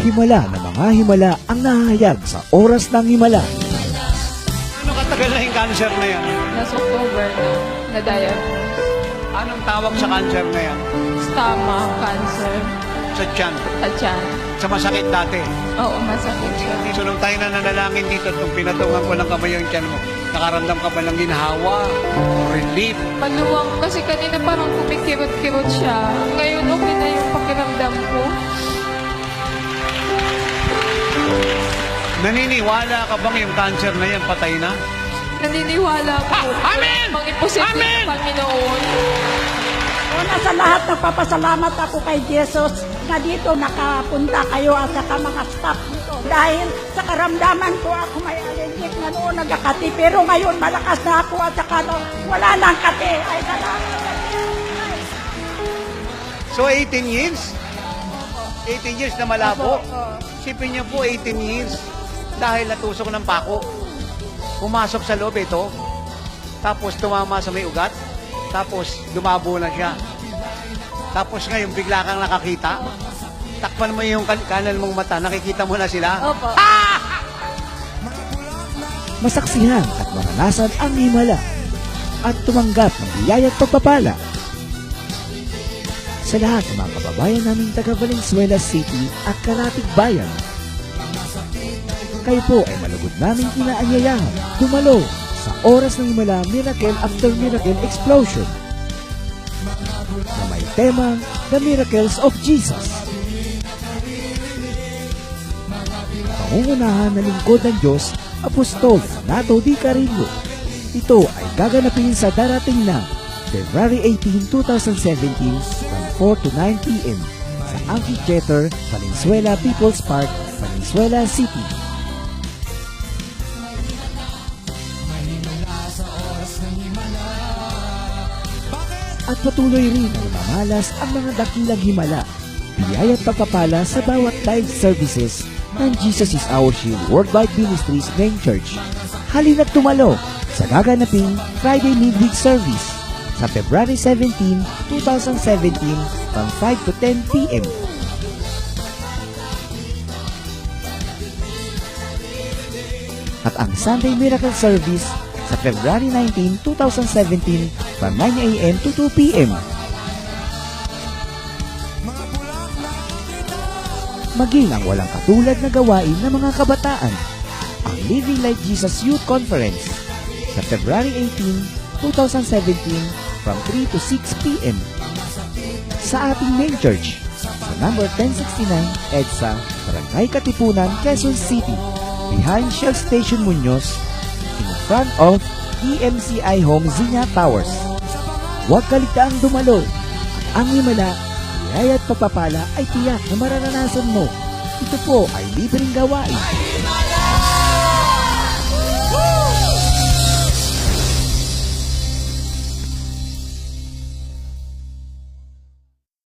Himala na mga himala ang nahahayag sa oras ng himala. Ano katagal na yung cancer na yan? Last October na diagnose. Anong tawag sa cancer na yan? Stomach cancer. Sa tiyan. Sa tiyan. Sa masakit dati. Oo, masakit siya. So nung tayo na nanalangin dito, nung pinatungan ko ng kamay yung tiyan mo, nakaramdam ka ba ng ginhawa o relief? Maluwang kasi kanina parang kumikirot-kirot siya. Ngayon okay na yung pakiramdam ko. Naniniwala ka bang yung cancer na yan patay na? Naniniwala ko. Amen! Walang imposible Amen! ng Panginoon. Una sa lahat, nagpapasalamat ako kay Jesus na dito nakapunta kayo at saka mga staff dito. Dahil sa karamdaman ko, ako may allergic na noon nagkakati. Pero ngayon, malakas na ako at saka wala nang kati. Ay, salamat. So 18 years? 18 years na malabo? Sipin niyo po 18 years dahil natusok ng pako. Pumasok sa loob ito, tapos tumama sa may ugat, tapos lumabo na siya. Tapos ngayon, bigla kang nakakita. Takpan mo yung kanan mong mata, nakikita mo na sila. Opo. Masaksihan at maranasan ang himala at tumanggap ng biyaya at pagpapala. Sa lahat ng mga kababayan naming taga Valenzuela City at Karatig Bayan, kayo po ay malugod namin inaanyayahan dumalo sa oras ng himala Miracle After Miracle Explosion na may temang The Miracles of Jesus. Pangungunahan na lingkod ng Diyos, Apostol Nato Di Carillo. Ito ay gaganapin sa darating na February 18, 2017 from 4 to 9 p.m. sa Amphitheater, Valenzuela People's Park, Valenzuela City. At patuloy rin na mamalas ang mga dakilang himala, biyaya at pagpapala sa bawat live services ng Jesus is Our Shield Worldwide Ministries Main Church. Halina't tumalo sa gaganaping Friday midweek service sa February 17, 2017 from 5 to 10 p.m. At ang Sunday Miracle Service sa February 19, 2017 from 9 a.m. to 2 p.m. Maging ang walang katulad na gawain ng mga kabataan, ang Living Like Jesus Youth Conference sa February 18, 2017 from 3 to 6 p.m. sa ating main church sa number 1069 EDSA, Barangay Katipunan, Quezon City, behind Shell Station Muñoz, in front of EMCI Home Zinya Towers. Huwag kaligtaang dumalo. Ang himala, biyaya at pagpapala ay tiyak na mararanasan mo. Ito po ay libreng gawain.